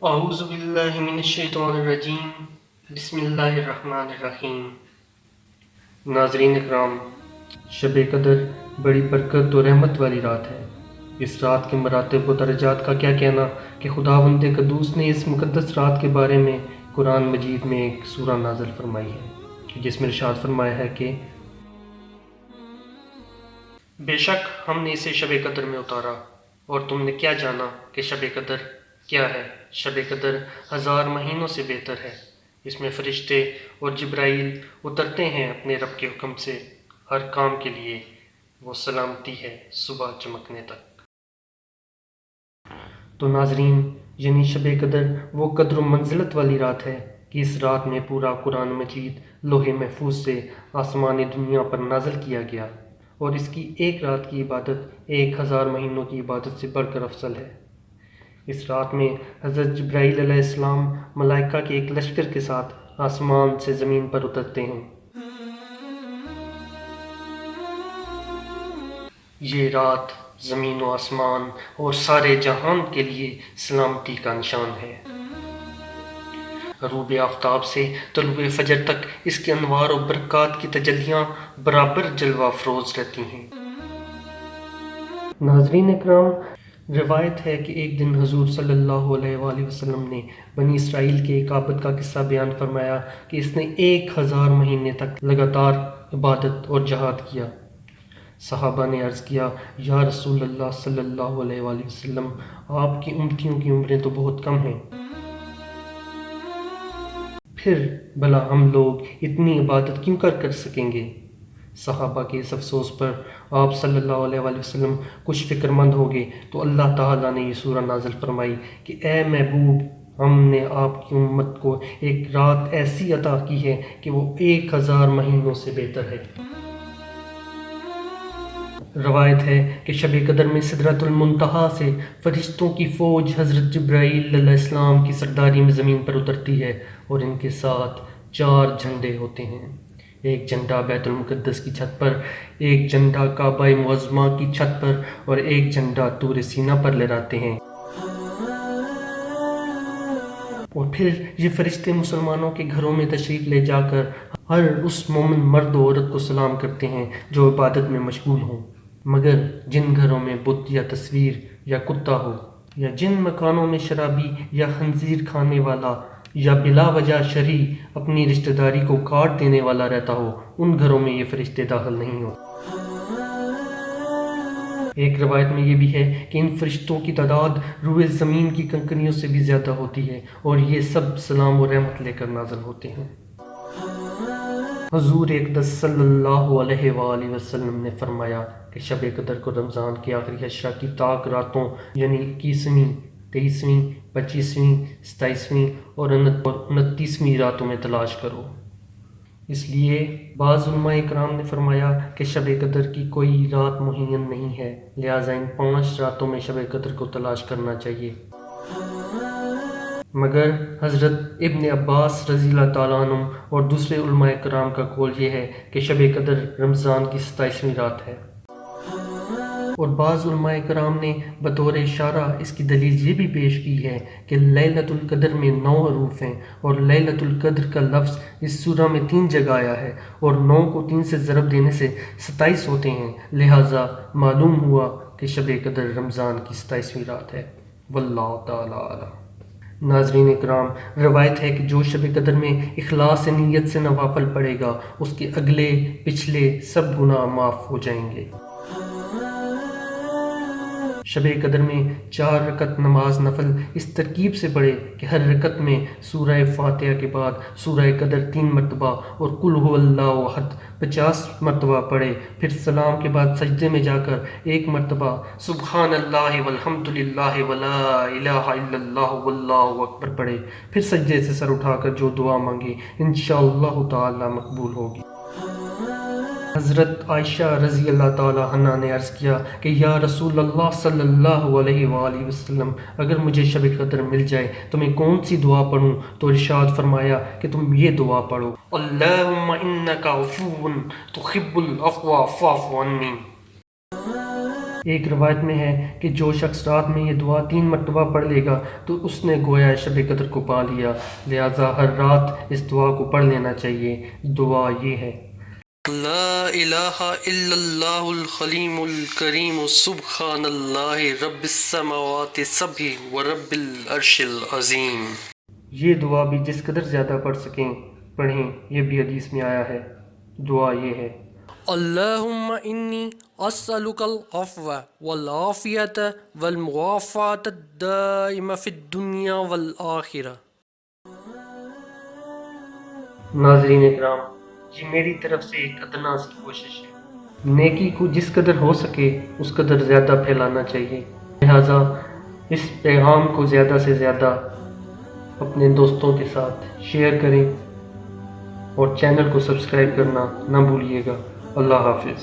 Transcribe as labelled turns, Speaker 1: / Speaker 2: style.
Speaker 1: اعوذ باللہ من الشیطان الرجیم بسم اللہ الرحمن الرحیم۔ ناظرین اکرام، شب قدر بڑی برکت اور رحمت والی رات ہے۔ اس رات کے مراتب و درجات کا کیا کہنا کہ خداوند قدوس نے اس مقدس رات کے بارے میں قرآن مجید میں ایک سورہ نازل فرمائی ہے، جس میں ارشاد فرمایا ہے کہ بے شک ہم نے اسے شب قدر میں اتارا، اور تم نے کیا جانا کہ شب قدر کیا ہے؟ شب قدر 1000 مہینوں سے بہتر ہے۔ اس میں فرشتے اور جبرائیل اترتے ہیں اپنے رب کے حکم سے ہر کام کے لیے۔ وہ سلامتی ہے صبح چمکنے تک۔ تو ناظرین، یعنی شب قدر وہ قدر و منزلت والی رات ہے کہ اس رات میں پورا قرآن مجید لوح محفوظ سے آسمان دنیا پر نازل کیا گیا، اور اس کی ایک رات کی عبادت 1000 مہینوں کی عبادت سے بڑھ کر افضل ہے۔ اس رات میں حضرت جبرائیل علیہ السلام ملائکہ کے ایک لشکر کے ساتھ آسمان سے زمین پر اترتے ہیں۔ یہ رات زمین و آسمان اور سارے جہان کے لیے سلامتی کا نشان ہے۔ غروب آفتاب سے طلوع فجر تک اس کے انوار و برکات کی تجلیاں برابر جلوہ افروز رہتی ہیں۔ ناظرین اکرام، روایت ہے کہ ایک دن حضور صلی اللہ علیہ وآلہ وسلم نے بنی اسرائیل کے ایک عابد کا قصہ بیان فرمایا کہ اس نے 1000 مہینے تک لگاتار عبادت اور جہاد کیا۔ صحابہ نے عرض کیا، یا رسول اللہ صلی اللہ علیہ وآلہ وسلم، آپ کی امتیوں کی عمریں تو بہت کم ہیں، پھر بھلا ہم لوگ اتنی عبادت کیوں کر سکیں گے؟ صحابہ کے اس افسوس پر آپ صلی اللہ علیہ وآلہ وسلم کچھ فکر مند ہو گئے، تو اللہ تعالیٰ نے یہ سورہ نازل فرمائی کہ اے محبوب، ہم نے آپ کی امت کو ایک رات ایسی عطا کی ہے کہ وہ 1000 مہینوں سے بہتر ہے۔ روایت ہے کہ شب قدر میں سدرۃ المنتہا سے فرشتوں کی فوج حضرت جبرائیل علیہ السلام کی سرداری میں زمین پر اترتی ہے، اور ان کے ساتھ 4 جھنڈے ہوتے ہیں۔ ایک جھنڈا بیت المقدس کی چھت پر، ایک جھنڈا کعبہ معظمہ کی چھت پر، اور ایک جھنڈا طور سینا پر لہراتے ہیں۔ اور پھر یہ فرشتے مسلمانوں کے گھروں میں تشریف لے جا کر ہر اس مومن مرد و عورت کو سلام کرتے ہیں جو عبادت میں مشغول ہوں، مگر جن گھروں میں بت یا تصویر یا کتا ہو، یا جن مکانوں میں شرابی یا خنزیر کھانے والا یا بلا وجہ شرعی اپنی رشتہ داری کو کاٹ دینے والا رہتا ہو، ان گھروں میں یہ فرشتے داخل نہیں ہو۔ ایک روایت میں یہ بھی ہے کہ ان فرشتوں کی تعداد روئے زمین کی کنکریوں سے بھی زیادہ ہوتی ہے، اور یہ سب سلام و رحمت لے کر نازل ہوتے ہیں۔ حضور اقدس صلی اللہ علیہ وآلہ وسلم نے فرمایا کہ شب قدر کو رمضان کے آخری عشرہ کی طاق راتوں، یعنی 21ویں، 23ویں، 25ویں، 27ویں اور 29ویں راتوں میں تلاش کرو۔ اس لیے بعض علماء کرام نے فرمایا کہ شب قدر کی کوئی رات معین نہیں ہے، لہٰذا ان 5 راتوں میں شب قدر کو تلاش کرنا چاہیے۔ مگر حضرت ابن عباس رضی اللہ تعالیٰ عنہ اور دوسرے علماء کرام کا قول یہ ہے کہ شب قدر رمضان کی 27ویں رات ہے۔ اور بعض علماء کرام نے بطور اشارہ اس کی دلیل یہ بھی پیش کی ہے کہ لیلۃ القدر میں 9 حروف ہیں، اور لیلۃ القدر کا لفظ اس سورہ میں 3 جگہ آیا ہے، اور 9 کو 3 سے ضرب دینے سے 27 ہوتے ہیں، لہٰذا معلوم ہوا کہ شب قدر رمضان کی 27ویں رات ہے۔ واللہ تعالیٰ اعلم۔ ناظرین اکرام، روایت ہے کہ جو شب قدر میں اخلاص نیت سے نوافل پڑھے گا، اس کے اگلے پچھلے سب گناہ معاف ہو جائیں گے۔ شب قدر میں 4 رکعت نماز نفل اس ترکیب سے پڑھے کہ ہر رکعت میں سورہ فاتحہ کے بعد سورہ قدر 3 مرتبہ اور قل هو اللہ احد 50 مرتبہ پڑھے، پھر سلام کے بعد سجدے میں جا کر 1 مرتبہ سبحان اللہ والحمد للہ ولا الہ الا اللہ واللہ اکبر پڑھے، پھر سجدے سے سر اٹھا کر جو دعا مانگے انشاءاللہ تعالی مقبول ہوگی۔ حضرت عائشہ رضی اللہ تعالیٰ عنہ نے عرض کیا کہ یا رسول اللہ صلی اللہ علیہ وآلہ وسلم، اگر مجھے شب قدر مل جائے تو میں کون سی دعا پڑھوں؟ تو ارشاد فرمایا کہ تم یہ دعا پڑھو، اللہم انک عفو تحب العفو فاعف عنی۔ ایک روایت میں ہے کہ جو شخص رات میں یہ دعا 3 مرتبہ پڑھ لے گا تو اس نے گویا شب قدر کو پا لیا، لہٰذا ہر رات اس دعا کو پڑھ لینا چاہیے۔ دعا یہ ہے: لا الہ الا اللہ الحلیم الکریم سبحان اللہ رب السماوات السبع ورب العرش العظیم۔ یہ دعا بھی جس قدر زیادہ پڑھ سکیں پڑھیں، یہ بھی حدیث میں آیا ہے۔ دعا یہ ہے: اللہم انی اسألک العفو والعافیت والمعافاة الدائمہ فی الدنیا والآخرہ۔ ناظرین اکرام، یہ میری طرف سے ایک ادنا سی کوشش ہے۔ نیکی کو جس قدر ہو سکے اس قدر زیادہ پھیلانا چاہیے، لہٰذا اس پیغام کو زیادہ سے زیادہ اپنے دوستوں کے ساتھ شیئر کریں اور چینل کو سبسکرائب کرنا نہ بھولیے گا۔ اللہ حافظ۔